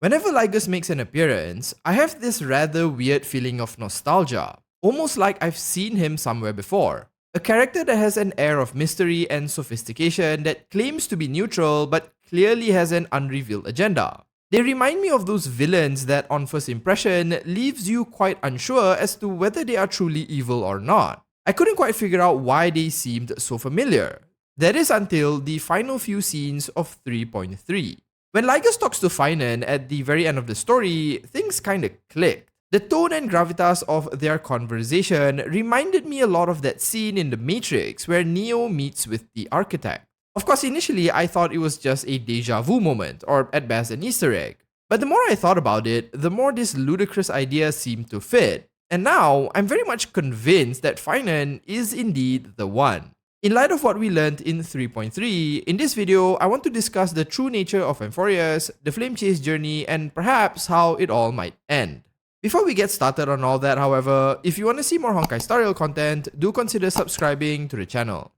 Whenever Lygus makes an appearance, I have this rather weird feeling of nostalgia, almost like I've seen him somewhere before. A character that has an air of mystery and sophistication that claims to be neutral but clearly has an unrevealed agenda. They remind me of those villains that on first impression leaves you quite unsure as to whether they are truly evil or not. I couldn't quite figure out why they seemed so familiar. That is until the final few scenes of 3.3. When Lygus talks to Phainon at the very end of the story, things kinda clicked. The tone and gravitas of their conversation reminded me a lot of that scene in The Matrix where Neo meets with the architect. Of course, initially I thought it was just a deja vu moment, or at best an Easter egg. But the more I thought about it, the more this ludicrous idea seemed to fit. And now, I'm very much convinced that Phainon is indeed the one. In light of what we learned in 3.3, in this video, I want to discuss the true nature of Amphoreus, the flame chase journey, and perhaps how it all might end. Before we get started on all that, however, if you want to see more Honkai Star Rail content, do consider subscribing to the channel.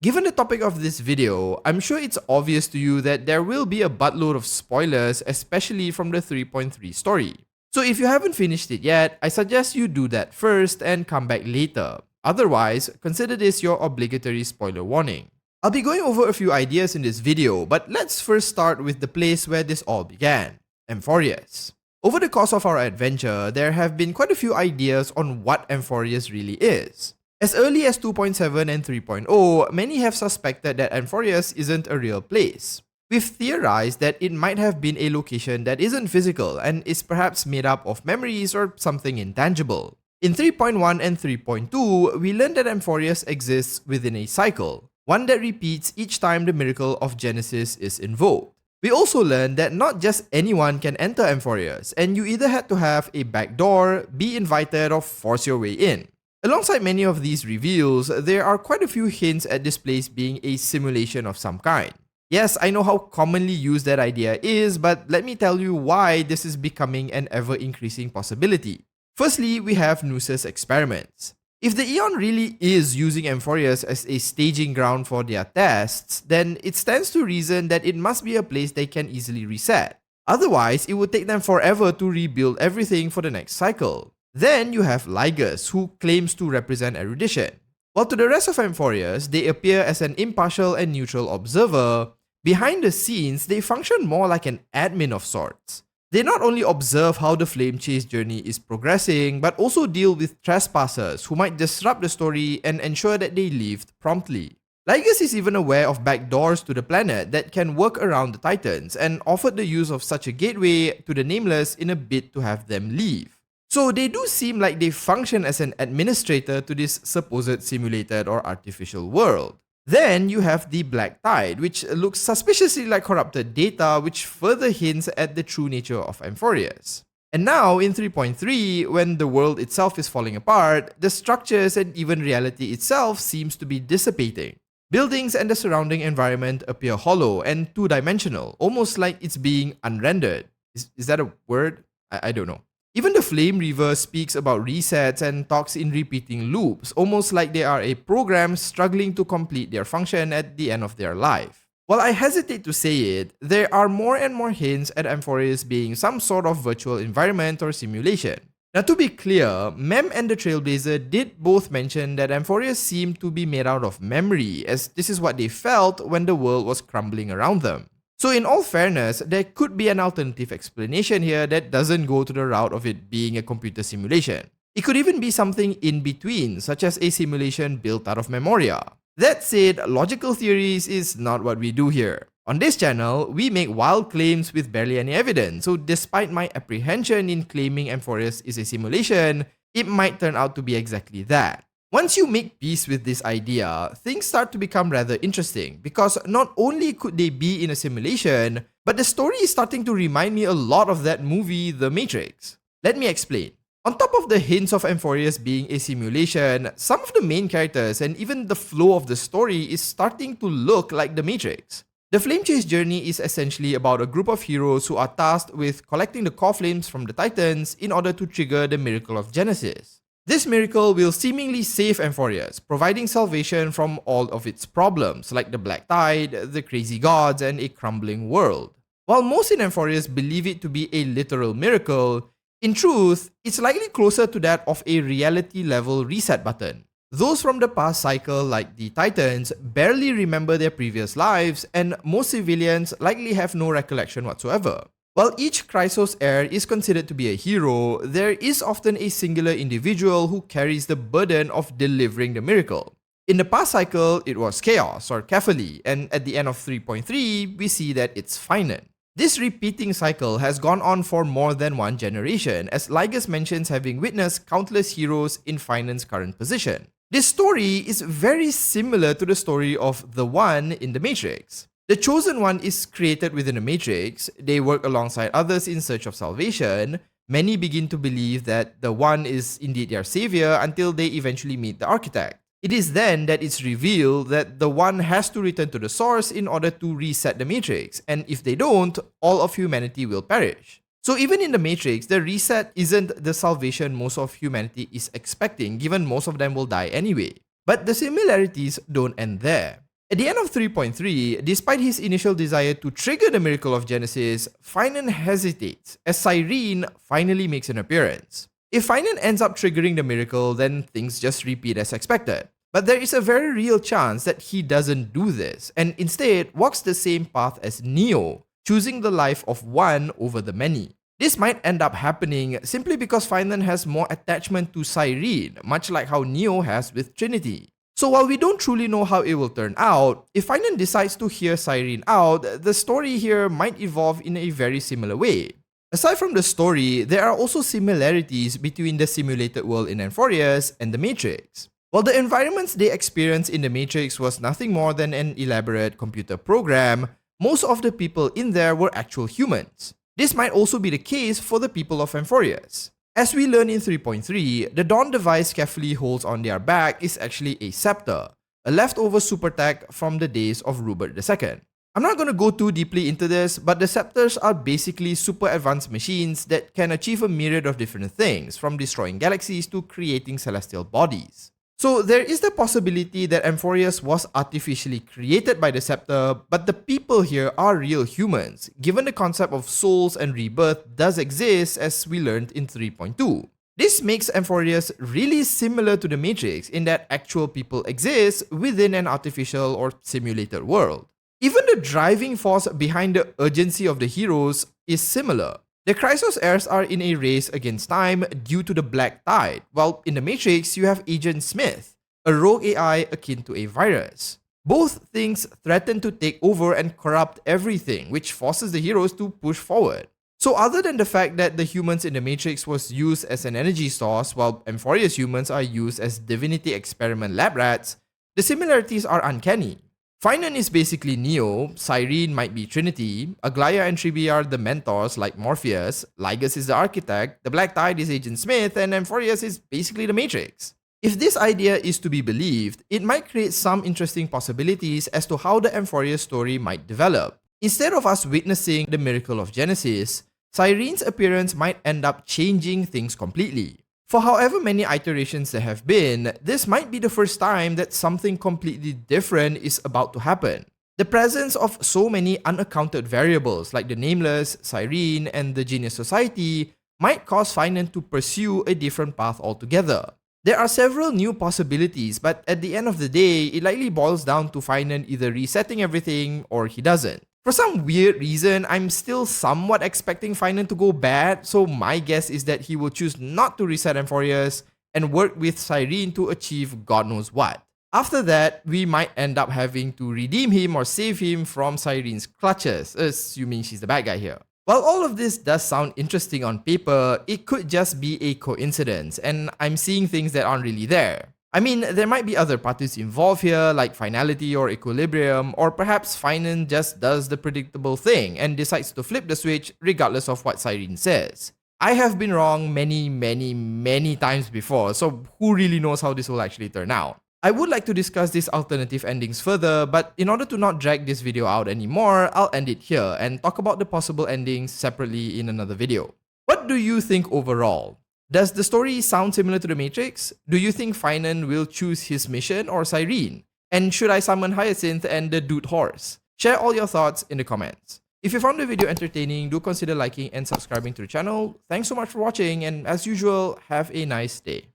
Given the topic of this video, I'm sure it's obvious to you that there will be a buttload of spoilers, especially from the 3.3 story. So if you haven't finished it yet, I suggest you do that first and come back later. Otherwise, consider this your obligatory spoiler warning. I'll be going over a few ideas in this video, but let's first start with the place where this all began, Amphoreus. Over the course of our adventure, there have been quite a few ideas on what Amphoreus really is. As early as 2.7 and 3.0, many have suspected that Amphoreus isn't a real place. We've theorized that it might have been a location that isn't physical and is perhaps made up of memories or something intangible. In 3.1 and 3.2, we learned that Amphoreus exists within a cycle, one that repeats each time the miracle of Genesis is invoked. We also learned that not just anyone can enter Amphoreus, and you either had to have a backdoor, be invited, or force your way in. Alongside many of these reveals, there are quite a few hints at this place being a simulation of some kind. Yes, I know how commonly used that idea is, but let me tell you why this is becoming an ever-increasing possibility. Firstly, we have Noose's experiments. If the Aeon really is using Amphoreus as a staging ground for their tests, then it stands to reason that it must be a place they can easily reset. Otherwise, it would take them forever to rebuild everything for the next cycle. Then you have Lygus, who claims to represent erudition. While to the rest of Amphoreus, they appear as an impartial and neutral observer, behind the scenes, they function more like an admin of sorts. They not only observe how the flame chase journey is progressing, but also deal with trespassers who might disrupt the story and ensure that they leave promptly. Lygus is even aware of backdoors to the planet that can work around the Titans and offered the use of such a gateway to the Nameless in a bid to have them leave. So they do seem like they function as an administrator to this supposed simulated or artificial world. Then you have the Black Tide, which looks suspiciously like corrupted data, which further hints at the true nature of Amphoreus. And now in 3.3, when the world itself is falling apart, the structures and even reality itself seems to be dissipating. Buildings and the surrounding environment appear hollow and two-dimensional, almost like it's being unrendered. Is that a word? I don't know. Even the Flame Reaver speaks about resets and talks in repeating loops, almost like they are a program struggling to complete their function at the end of their life. While I hesitate to say it, there are more and more hints at Amphoreus being some sort of virtual environment or simulation. Now to be clear, Mem and the Trailblazer did both mention that Amphoreus seemed to be made out of memory, as this is what they felt when the world was crumbling around them. So in all fairness, there could be an alternative explanation here that doesn't go to the route of it being a computer simulation. It could even be something in between, such as a simulation built out of memoria. That said, logical theories is not what we do here. On this channel, we make wild claims with barely any evidence, so despite my apprehension in claiming Amphoreus is a simulation, it might turn out to be exactly that. Once you make peace with this idea, things start to become rather interesting because not only could they be in a simulation, but the story is starting to remind me a lot of that movie, The Matrix. Let me explain. On top of the hints of Amphoreus being a simulation, some of the main characters and even the flow of the story is starting to look like The Matrix. The Flame Chase journey is essentially about a group of heroes who are tasked with collecting the core flames from the Titans in order to trigger the miracle of Genesis. This miracle will seemingly save Amphoreus, providing salvation from all of its problems, like the Black Tide, the crazy gods, and a crumbling world. While most in Amphoreus believe it to be a literal miracle, in truth, it's likely closer to that of a reality-level reset button. Those from the past cycle, like the Titans, barely remember their previous lives, and most civilians likely have no recollection whatsoever. While each Chrysos heir is considered to be a hero, there is often a singular individual who carries the burden of delivering the miracle. In the past cycle, it was Chaos or Cephaly, and at the end of 3.3, we see that it's Phainon. This repeating cycle has gone on for more than one generation, as Ligus mentions having witnessed countless heroes in Phainon's current position. This story is very similar to the story of the One in the Matrix. The Chosen One is created within the Matrix, they work alongside others in search of salvation. Many begin to believe that the One is indeed their savior until they eventually meet the Architect. It is then that it's revealed that the One has to return to the source in order to reset the Matrix, and if they don't, all of humanity will perish. So even in the Matrix, the reset isn't the salvation most of humanity is expecting, given most of them will die anyway. But the similarities don't end there. At the end of 3.3, despite his initial desire to trigger the miracle of Genesis, Phainon hesitates as Cyrene finally makes an appearance. If Phainon ends up triggering the miracle, then things just repeat as expected. But there is a very real chance that he doesn't do this, and instead walks the same path as Neo, choosing the life of one over the many. This might end up happening simply because Phainon has more attachment to Cyrene, much like how Neo has with Trinity. So while we don't truly know how it will turn out, if Phainon decides to hear Cyrene out, the story here might evolve in a very similar way. Aside from the story, there are also similarities between the simulated world in Amphoreus and the Matrix. While the environments they experienced in the Matrix was nothing more than an elaborate computer program, most of the people in there were actual humans. This might also be the case for the people of Amphoreus. As we learn in 3.3, the Dawn device Cephaly holds on their back is actually a scepter, a leftover super tech from the days of Rupert II. I'm not going to go too deeply into this, but the scepters are basically super advanced machines that can achieve a myriad of different things, from destroying galaxies to creating celestial bodies. So there is the possibility that Amphoreus was artificially created by the scepter, but the people here are real humans, given the concept of souls and rebirth does exist as we learned in 3.2. This makes Amphoreus really similar to the Matrix in that actual people exist within an artificial or simulated world. Even the driving force behind the urgency of the heroes is similar. The Chrysos heirs are in a race against time due to the Black Tide, while in the Matrix you have Agent Smith, a rogue AI akin to a virus. Both things threaten to take over and corrupt everything, which forces the heroes to push forward. So other than the fact that the humans in the Matrix was used as an energy source, while Amphoreus humans are used as divinity experiment lab rats, the similarities are uncanny. Phainon is basically Neo, Cyrene might be Trinity, Aglaya and Tribi are the mentors like Morpheus, Ligus is the architect, the Black Tide is Agent Smith, and Amphoreus is basically the Matrix. If this idea is to be believed, it might create some interesting possibilities as to how the Amphoreus story might develop. Instead of us witnessing the miracle of Genesis, Cyrene's appearance might end up changing things completely. For however many iterations there have been, this might be the first time that something completely different is about to happen. The presence of so many unaccounted variables like the Nameless, Cyrene, and the Genius Society might cause Phainon to pursue a different path altogether. There are several new possibilities, but at the end of the day, it likely boils down to Phainon either resetting everything or he doesn't. For some weird reason, I'm still somewhat expecting Phainon to go bad, so my guess is that he will choose not to reset Amphoreus and work with Cyrene to achieve God knows what. After that, we might end up having to redeem him or save him from Cyrene's clutches, assuming she's the bad guy here. While all of this does sound interesting on paper, it could just be a coincidence, and I'm seeing things that aren't really there. I mean, there might be other parties involved here, like finality or equilibrium, or perhaps Phainon just does the predictable thing and decides to flip the switch regardless of what Cyrene says. I have been wrong many times before, so who really knows how this will actually turn out? I would like to discuss these alternative endings further, but in order to not drag this video out anymore, I'll end it here and talk about the possible endings separately in another video. What do you think overall? Does the story sound similar to The Matrix? Do you think Phainon will choose his mission or Cyrene? And should I summon Hyacinth and the dude horse? Share all your thoughts in the comments. If you found the video entertaining, do consider liking and subscribing to the channel. Thanks so much for watching, and as usual, have a nice day.